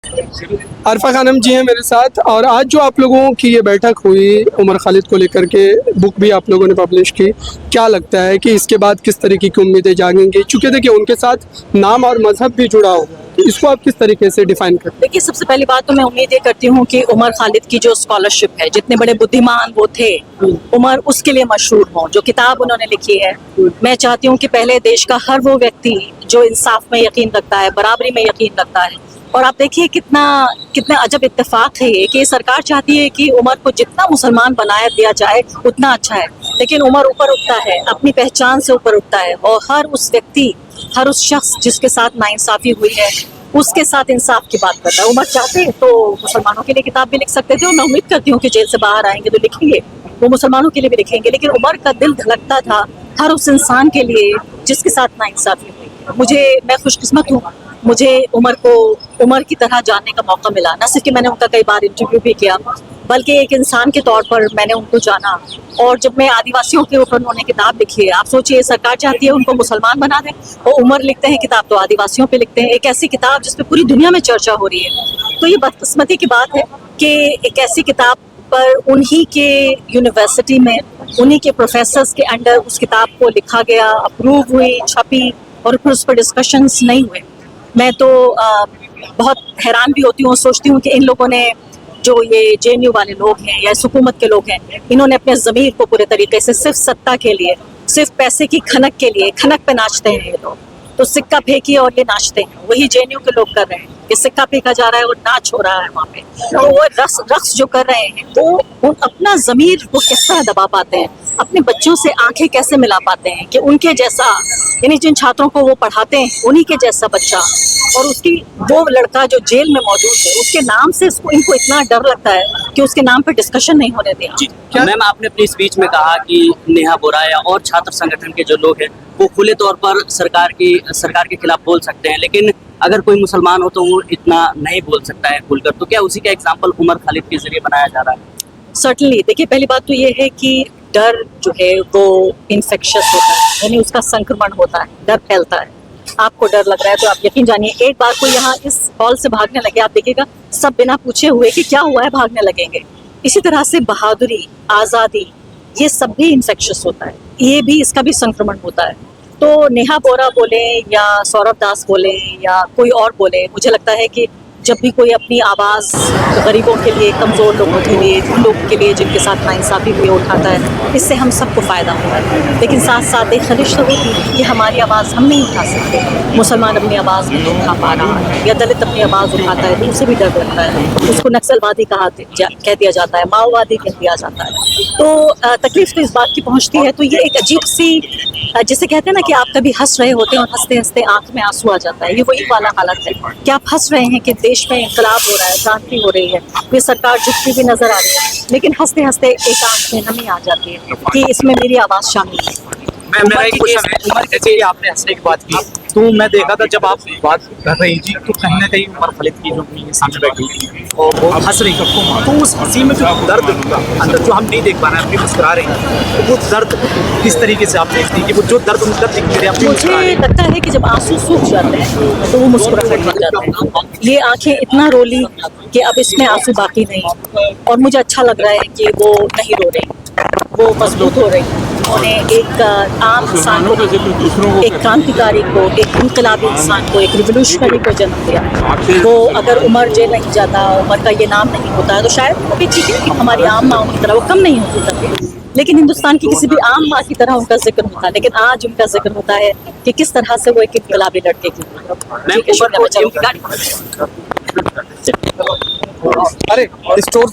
अरफा खानम जी हैं मेरे साथ, और आज जो आप लोगों की ये बैठक हुई उमर खालिद को लेकर के, बुक भी आप लोगों ने पब्लिश की, क्या लगता है कि इसके बाद किस तरीके की उम्मीदें जागेंगी? चूँकि देखिए उनके साथ नाम और मजहब भी जुड़ा हो, तो इसको आप किस तरीके से डिफाइन करते हैं? देखिए, सबसे पहली बात तो मैं उम्मीद ये करती हूँ कि उमर खालिद की जो स्कॉलरशिप है, जितने बड़े बुद्धिमान वो थे, उमर उसके लिए मशहूर हो। जो किताब उन्होंने लिखी है, मैं चाहती हूँ कि पहले देश का हर वो व्यक्ति जो इंसाफ में यकीन रखता है, बराबरी में यकीन रखता है, और आप देखिए कितना अजब इत्तेफाक है ये कि सरकार चाहती है कि उमर को जितना मुसलमान बनाया दिया जाए उतना अच्छा है, लेकिन उमर ऊपर उठता है, अपनी पहचान से ऊपर उठता है, और हर उस व्यक्ति, हर उस शख्स जिसके साथ नाइंसाफी हुई है उसके साथ इंसाफ की बात करता है। उमर चाहते तो मुसलमानों के लिए किताब भी लिख सकते थे, और मैं उम्मीद करती हूँ कि जेल से बाहर आएंगे तो लिखेंगे, वो मुसलमानों के लिए भी लिखेंगे, लेकिन उमर का दिल धड़कता था हर उस इंसान के लिए जिसके साथ नाइंसाफी हुई। मैं खुशकिस्मत हूँ, मुझे उमर की तरह जानने का मौका मिला। न सिर्फ कि मैंने उनका कई बार इंटरव्यू भी किया, बल्कि एक इंसान के तौर पर मैंने उनको जाना। और जब मैं आदिवासियों के ऊपर उन्होंने किताब लिखी है, आप सोचिए सरकार चाहती है उनको मुसलमान बना दें, और उमर लिखते हैं किताब तो आदिवासियों पे लिखते हैं, एक ऐसी किताब जिस पे पूरी दुनिया में चर्चा हो रही है। तो ये बदकिस्मती की बात है कि एक ऐसी किताब पर उन्हीं के यूनिवर्सिटी में, उन्हीं के प्रोफेसर्स के अंडर उस किताब को लिखा गया, अप्रूव हुई, छपी, और फिर उस पर डिस्कशंस नहीं हुए। मैं तो बहुत हैरान भी होती हूँ, सोचती हूँ कि इन लोगों ने, जो ये जेएनयू वाले लोग हैं या हुकूमत के लोग हैं, इन्होंने अपने ज़मीर को पूरे तरीके से सिर्फ सत्ता के लिए, सिर्फ पैसे की खनक के लिए, खनक पे नाचते हैं ये लोग। तो सिक्का फेंकिए और ये नाचते हैं, वही जेएनयू के लोग कर रहे हैं कि सिक्का फेंका जा रहा है और नाच हो रहा है वहाँ पे। तो वो रक्स जो कर रहे हैं, वो अपना ज़मीर वो किस तरह दबा पाते हैं, अपने बच्चों से आंखें कैसे मिला पाते हैं कि उनके जैसा, यानी जिन छात्रों को वो पढ़ाते हैं उन्हीं के जैसा बच्चा, और उसकी वो लड़का जो जेल में मौजूद है, उसके नाम से इनको इतना डर लगता है कि उसके नाम पे डिस्कशन नहीं होने दिया। मैम, आपने अपनी स्पीच में कहा कि नेहा बोरा या और छात्र संगठन के जो लोग हैं वो खुले तौर पर सरकार के खिलाफ बोल सकते हैं, लेकिन अगर कोई मुसलमान हो तो वो इतना नहीं बोल सकता है खुलकर। तो क्या उसी का एग्जाम्पल उमर खालिद के जरिए बनाया जा रहा है? सर्टनली। देखिए, पहली बात तो ये है कि डर जो है वो इन्फेक्शियस होता है, यानी उसका संक्रमण होता है, डर फैलता है। आपको डर लग रहा है तो आप यकीन जानिए, एक बार कोई यहाँ इस हॉल से भागने लगे, आप देखिएगा सब बिना पूछे हुए कि क्या हुआ है भागने लगेंगे। इसी तरह से बहादुरी, आज़ादी, ये सब भी इन्फेक्शियस होता है, ये भी, इसका भी संक्रमण होता है। तो नेहा बोरा बोले या सौरभ दास बोले या कोई और बोले, मुझे लगता है कि जब भी कोई अपनी आवाज़ गरीबों के लिए, कमज़ोर लोगों के लिए, उन लोगों के लिए जिनके साथ नाइंसाफ़ी हुई उठाता है, इससे हम सबको फ़ायदा होता है। लेकिन साथ साथ एक खलिश तो होती है कि हमारी आवाज़ हम नहीं उठा सकते, मुसलमान अपनी आवाज़ नहीं उठा पा रहा है, या दलित अपनी आवाज़ उठाता है तो उसे भी डर लगता है, उसको नक्सलवादी कह दिया जाता है, माओवादी कह दिया जाता है। तो तकलीफ तो इस बात की पहुँचती है। तो ये एक अजीब सी, जिसे कहते हैं ना कि आप कभी हंस रहे होते हैं और हंसते हंसते आंख में आंसू आ जाता है, ये वही वाला हालत है कि आप हंस रहे हैं कि देश में इंकलाब हो रहा है, क्रांति हो रही है, ये सरकार झुकती भी नजर आ रही है, लेकिन हंसते हंसते एक आंख में नमी आ जाती है कि इसमें मेरी आवाज़ शामिल है। मेरा एक क्वेश्चन है, उमर जैसे आपने हंसने की बात की, तो मैं देखा था जब आप बात कर रही थी तो कहीं ना कहीं उमर खालिद की जो अपनी सामने बैठी और वो हंस रही थी, तो उस हंसी में जो दर्द अंदर जो हम नहीं देख पा रहे हैं, अपनी मुस्कुरा रही हैं, तो वो दर्द किस तरीके से आप देखती हैं कि वो जो दर्द उनका दिखते हैं? मुझे लगता है कि जब आंसू सूख जाते हैं तो वो मुस्कुराहट बन जाते हैं। ये आंखें इतना रोली कि अब इसमें आंसू बाकी नहीं, और मुझे अच्छा लग रहा है कि वो नहीं रो रही, वो मजबूत हो रही है। उन्होंने एक आम इंसान को, एक क्रांतिकारी को, एक इनकलाबी इंसान को, एक रिवोल्यूशनरी को जन्म दिया। वो अगर उमर जेल नहीं जाता, उमर का ये नाम नहीं होता है, तो शायद वो भी ठीक है कि हमारी आम माँ की तरह वो कम नहीं होती तब, लेकिन हिंदुस्तान की किसी भी आम माँ की तरह उनका जिक्र होता है। लेकिन आज उनका जिक्र होता है कि किस तरह से वो एक इनकलाबी लड़के की। अरे स्टोर